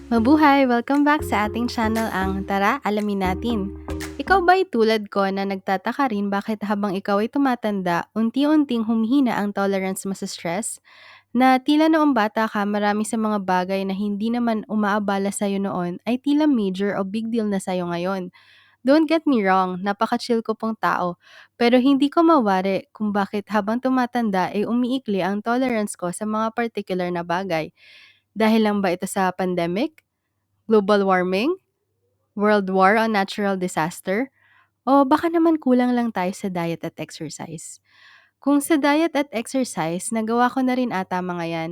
Mabuhay! Welcome back sa ating channel ang Tara, Alamin Natin. Ikaw ba'y tulad ko na nagtataka rin bakit habang ikaw ay tumatanda, unti-unting humihina ang tolerance mo sa stress? Na tila noong bata ka, marami sa mga bagay na hindi naman umaabala sa'yo noon ay tila major o big deal na sa'yo ngayon. Don't get me wrong, napaka-chill ko pong tao. Pero hindi ko mawari kung bakit habang tumatanda ay umiikli ang tolerance ko sa mga particular na bagay. Dahil lang ba ito sa pandemic? Global warming, world war o natural disaster, o baka naman kulang lang tayo sa diet at exercise. Kung sa diet at exercise, nagawa ko na rin ata mga yan.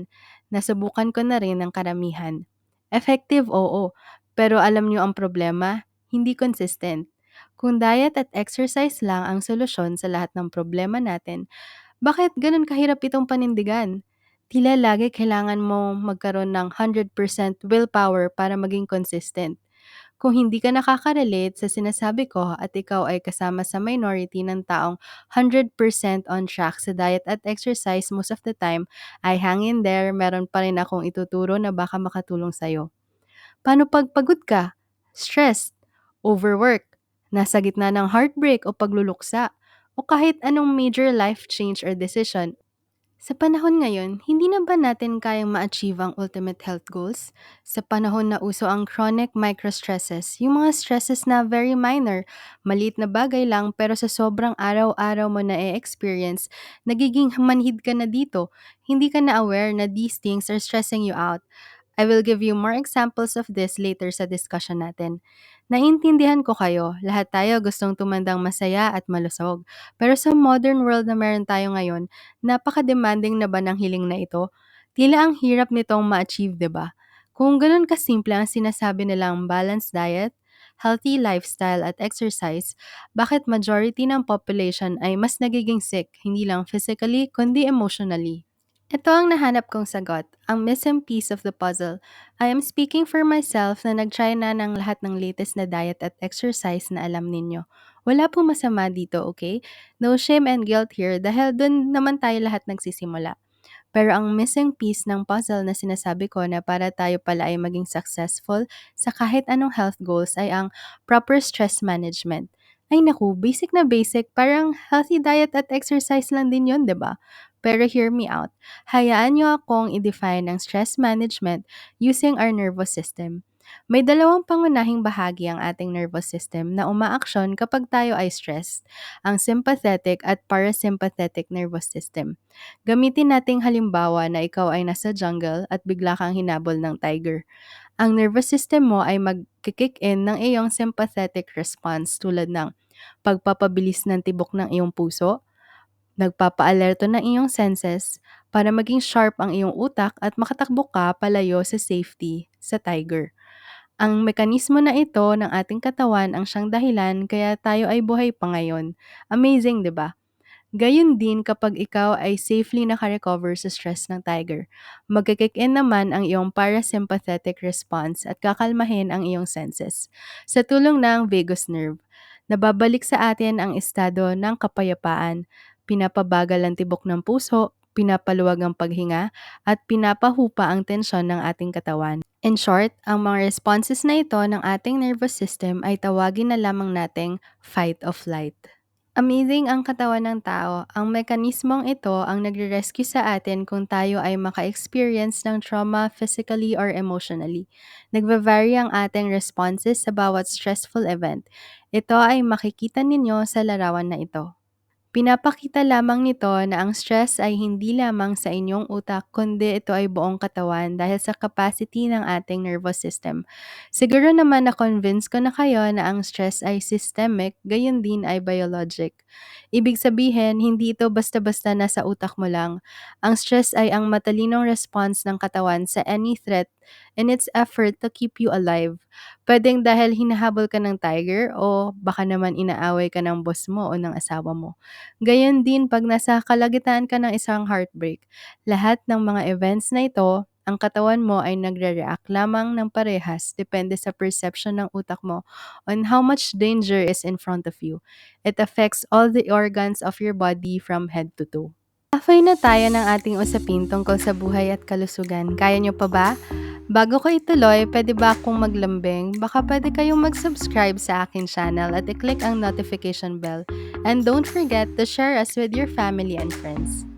Nasubukan ko na rin ng karamihan. Effective, oo. Pero alam nyo ang problema? Hindi consistent. Kung diet at exercise lang ang solusyon sa lahat ng problema natin, bakit ganun kahirap itong panindigan? Tila lagi kailangan mo magkaroon ng 100% willpower para maging consistent. Kung hindi ka nakaka-relate sa sinasabi ko at ikaw ay kasama sa minority ng taong 100% on track sa diet at exercise most of the time, ay hang in there, meron pa rin akong ituturo na baka makatulong sa'yo. Paano pag pagod ka, stressed, overwork, nasa gitna ng heartbreak o pagluluksa, o kahit anong major life change or decision? Sa panahon ngayon, hindi na ba natin kayang ma-achieve ang ultimate health goals? Sa panahon na uso ang chronic microstresses, yung mga stresses na very minor, maliit na bagay lang pero sa sobrang araw-araw mo na e-experience, nagiging manhid ka na dito. Hindi ka na aware na these things are stressing you out. I will give you more examples of this later sa discussion natin. Naiintindihan ko kayo, lahat tayo gustong tumandang masaya at malusog. Pero sa modern world na meron tayo ngayon, napaka-demanding na ba ng hiling na ito? Tila ang hirap nitong ma-achieve, 'di ba? Kung ganun kasimple ang sinasabi nilang balanced diet, healthy lifestyle at exercise, bakit majority ng population ay mas nagiging sick, hindi lang physically, kundi emotionally? Ito ang nahanap kong sagot, ang missing piece of the puzzle. I am speaking for myself na nag-try na ng lahat ng latest na diet at exercise na alam ninyo. Wala pong masama dito, okay? No shame and guilt here dahil dun naman tayo lahat nagsisimula. Pero ang missing piece ng puzzle na sinasabi ko na para tayo pala ay maging successful sa kahit anong health goals ay ang proper stress management. Ay naku, basic na basic, parang healthy diet at exercise lang din yun, 'di ba? Pero hear me out. Hayaan niyo akong i-define ang stress management using our nervous system. May dalawang pangunahing bahagi ang ating nervous system na umaaksyon kapag tayo ay stressed, ang sympathetic at parasympathetic nervous system. Gamitin nating halimbawa na ikaw ay nasa jungle at bigla kang hinabol ng tiger. Ang nervous system mo ay mag-kick in ng iyong sympathetic response tulad ng pagpapabilis ng tibok ng iyong puso, nagpapaalerto ng iyong senses para maging sharp ang iyong utak at makatakbo ka palayo sa safety sa tiger. Ang mekanismo na ito ng ating katawan ang siyang dahilan kaya tayo ay buhay pa ngayon. Amazing, 'di ba? Gayun din kapag ikaw ay safely naka-recover sa stress ng tiger. Magki-kick in naman ang iyong parasympathetic response at kakalmahin ang iyong senses. Sa tulong ng vagus nerve, nababalik sa atin ang estado ng kapayapaan, pinapabagal ang tibok ng puso, pinapaluwag ang paghinga, at pinapahupa ang tensyon ng ating katawan. In short, ang mga responses na ito ng ating nervous system ay tawagin na lamang nating fight or flight. Amazing ang katawan ng tao. Ang mekanismong ito ang nagre-rescue sa atin kung tayo ay maka-experience ng trauma physically or emotionally. Nagva-vary ang ating responses sa bawat stressful event. Ito ay makikita ninyo sa larawan na ito. Pinapakita lamang nito na ang stress ay hindi lamang sa inyong utak kundi ito ay buong katawan dahil sa capacity ng ating nervous system. Siguro naman na-convince ko na kayo na ang stress ay systemic, gayon din ay biologic. Ibig sabihin, hindi ito basta-basta nasa utak mo lang. Ang stress ay ang matalinong response ng katawan sa any threat in its effort to keep you alive. Pwedeng dahil hinahabol ka ng tiger o baka naman inaaway ka ng boss mo o ng asawa mo. Gayon din 'pag nasa kalagitnaan ka ng isang heartbreak. Lahat ng mga events na ito, ang katawan mo ay nagre-react lamang ng parehas depende sa perception ng utak mo on how much danger is in front of you. It affects all the organs of your body from head to toe. Halfway na tayo ng ating usapin tungkol sa buhay at kalusugan. Kaya nyo pa ba? Bago ko ituloy, pwede ba akong maglambing? Baka pwede kayong mag-subscribe sa akin channel at i-click ang notification bell. And don't forget to share us with your family and friends.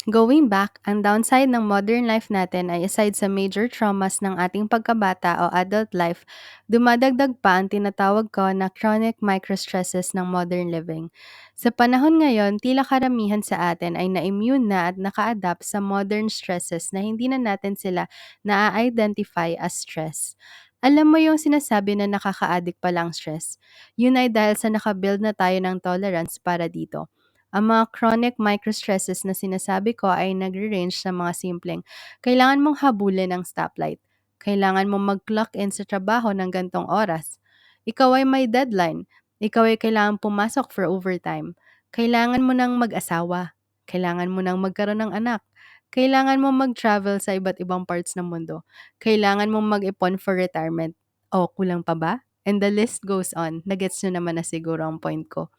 Going back, ang downside ng modern life natin ay aside sa major traumas ng ating pagkabata o adult life, dumadagdag pa ang tinatawag ko na chronic microstresses ng modern living. Sa panahon ngayon, tila karamihan sa atin ay na-immune na at naka-adapt sa modern stresses na hindi na natin sila na-identify as stress. Alam mo yung sinasabi na nakaka-addict pa lang stress? Yun ay dahil sa nakabuild na tayo ng tolerance para dito. Ang mga chronic microstresses na sinasabi ko ay nagre-range sa mga simpleng kailangan mong habulin ang stoplight, kailangan mong mag-clock in sa trabaho ng gantong oras, ikaw ay may deadline, ikaw ay kailangan pumasok for overtime, kailangan mo ng mag-asawa, kailangan mo ng magkaroon ng anak, kailangan mo mag-travel sa iba't ibang parts ng mundo, kailangan mong mag-ipon for retirement. O, kulang pa ba? And the list goes on. Nagets nyo naman na siguro ang point ko.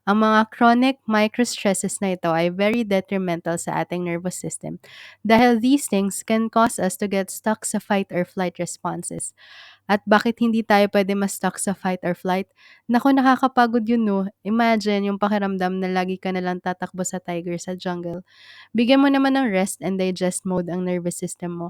Ang mga chronic microstresses na ito ay very detrimental sa ating nervous system dahil these things can cause us to get stuck sa fight or flight responses. At bakit hindi tayo pwede ma-stuck sa fight or flight? Naku, nakakapagod yun no. Imagine yung pakiramdam na lagi ka nalang tatakbo sa tiger sa jungle. Bigyan mo naman ng rest and digest mode ang nervous system mo.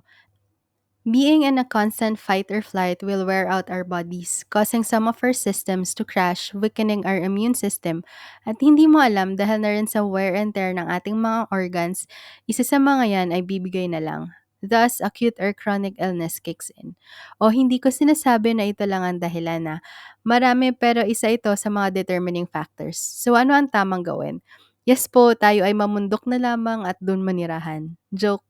Being in a constant fight or flight will wear out our bodies, causing some of our systems to crash, weakening our immune system. At hindi mo alam dahil na rin sa wear and tear ng ating mga organs, isa sa mga yan ay bibigay na lang. Thus, acute or chronic illness kicks in. O hindi ko sinasabi na ito lang ang dahilan na marami pero isa ito sa mga determining factors. So ano ang tamang gawin? Yes po, tayo ay mamundok na lamang at dun manirahan. Joke.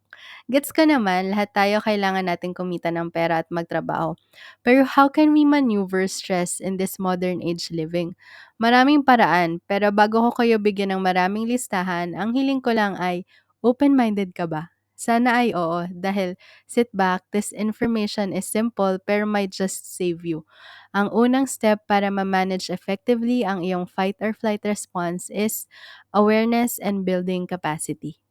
Gets ko naman, lahat tayo kailangan nating kumita ng pera at magtrabaho. Pero how can we maneuver stress in this modern age living? Maraming paraan, pero bago ko kayo bigyan ng maraming listahan, ang hiling ko lang ay, open-minded ka ba? Sana ay oo, dahil sit back, this information is simple pero might just save you. Ang unang step para ma-manage effectively ang iyong fight or flight response is awareness and building capacity.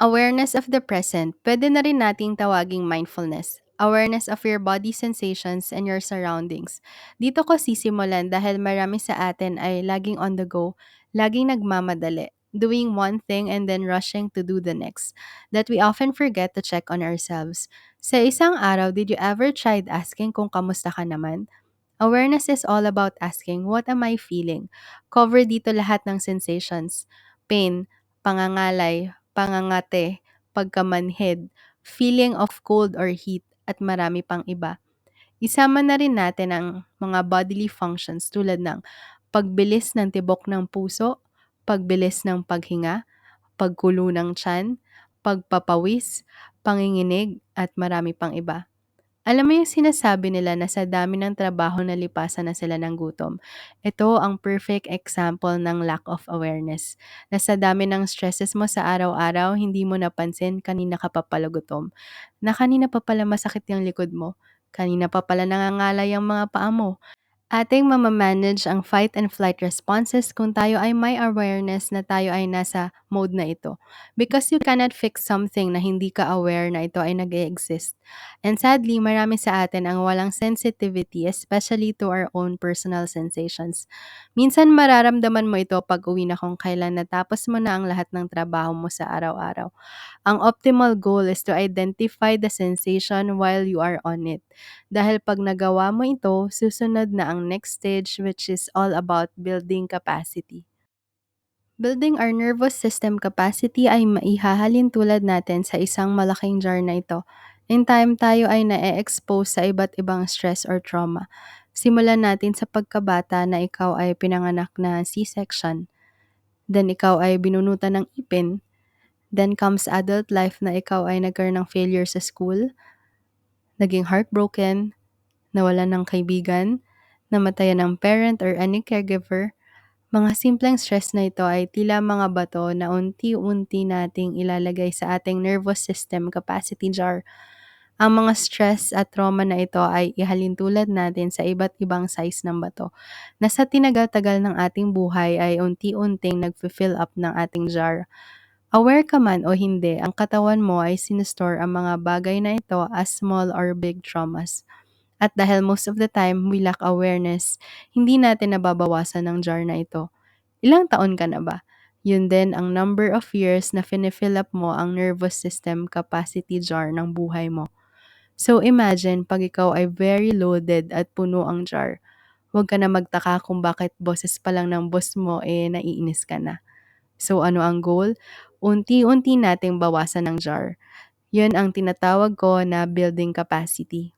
Awareness of the present, pwede na rin nating tawaging mindfulness. Awareness of your body sensations and your surroundings. Dito ko sisimulan dahil marami sa atin ay laging on the go, laging nagmamadali, doing one thing and then rushing to do the next, that we often forget to check on ourselves. Sa isang araw, did you ever tried asking kung kamusta ka naman? Awareness is all about asking, what am I feeling? Cover dito lahat ng sensations. Pain, pangangalay, pangangate, pagkamanhid, feeling of cold or heat, at marami pang iba. Isama na rin natin ang mga bodily functions tulad ng pagbilis ng tibok ng puso, pagbilis ng paghinga, pagkulo ng tiyan, pagpapawis, panginginig, at marami pang iba. Alam mo yung sinasabi nila na sa dami ng trabaho nalipasan na sila ng gutom. Ito ang perfect example ng lack of awareness. Na sa dami ng stresses mo sa araw-araw, hindi mo napansin kanina ka pa pala gutom. Na kanina pa pala masakit yung likod mo. Kanina pa pala nangangalay ang mga paa mo. Ating mama-manage ang fight and flight responses kung tayo ay may awareness na tayo ay nasa mode na ito. Because you cannot fix something na hindi ka aware na ito ay nag-exist. And sadly, marami sa atin ang walang sensitivity, especially to our own personal sensations. Minsan mararamdaman mo ito pag uwi na kung kailan natapos mo na ang lahat ng trabaho mo sa araw-araw. Ang optimal goal is to identify the sensation while you are on it. Dahil pag nagawa mo ito, susunod na ang next stage which is all about building capacity. Building our nervous system capacity ay maihahalin tulad natin sa isang malaking jar na ito. In time tayo ay na-expose sa iba't ibang stress or trauma. Simulan natin sa pagkabata na ikaw ay pinanganak na C-section. Then ikaw ay binunutan ng ipin. Then comes adult life na ikaw ay nagkaroon ng failure sa school, naging heartbroken, nawalan ng kaibigan, namatayan ng parent or any caregiver. Mga simpleng stress na ito ay tila mga bato na unti-unti nating ilalagay sa ating nervous system capacity jar. Ang mga stress at trauma na ito ay ihalintulad natin sa iba't ibang size ng bato na sa tinagal-tagal ng ating buhay ay unti-unting nag-fill up ng ating jar. Aware ka man o hindi, ang katawan mo ay sinistore ang mga bagay na ito as small or big traumas. At dahil most of the time we lack awareness, hindi natin nababawasan ang jar na ito. Ilang taon ka na ba? Yun din ang number of years na finifill up mo ang nervous system capacity jar ng buhay mo. So imagine pag ikaw ay very loaded at puno ang jar. Huwag ka na magtaka kung bakit boses pa lang ng boss mo naiinis ka na. So ano ang goal? Unti-unti nating bawasan ang jar. Yun ang tinatawag ko na building capacity.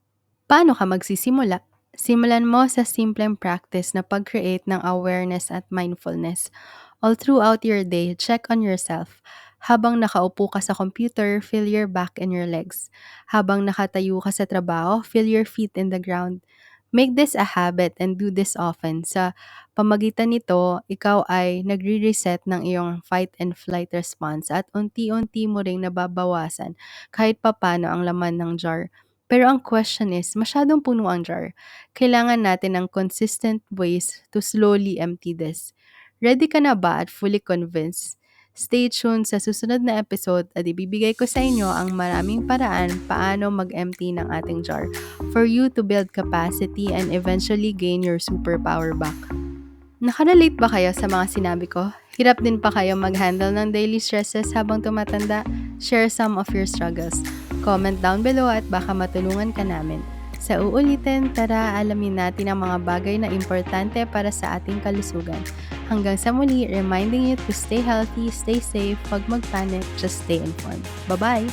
Paano ka magsisimula? Simulan mo sa simpleng practice na pag-create ng awareness at mindfulness. All throughout your day, check on yourself. Habang nakaupo ka sa computer, feel your back and your legs. Habang nakatayo ka sa trabaho, feel your feet in the ground. Make this a habit and do this often. Sa pamagitan nito, ikaw ay nagre-reset ng iyong fight and flight response at unti-unti mo ring nababawasan kahit papano ang laman ng jar. Pero ang question is, masyadong puno ang jar. Kailangan natin ng consistent ways to slowly empty this. Ready ka na ba at fully convinced? Stay tuned sa susunod na episode at ibibigay ko sa inyo ang maraming paraan paano mag-empty ng ating jar for you to build capacity and eventually gain your superpower back. Nakarelate ba kayo sa mga sinabi ko? Hirap din pa kayo mag-handle ng daily stresses habang tumatanda? Share some of your struggles. Comment down below at baka matulungan ka namin. Sa uulitin, tara alamin natin ang mga bagay na importante para sa ating kalusugan. Hanggang sa muli, reminding you to stay healthy, stay safe, huwag mag-panic, just stay informed. Bye-bye!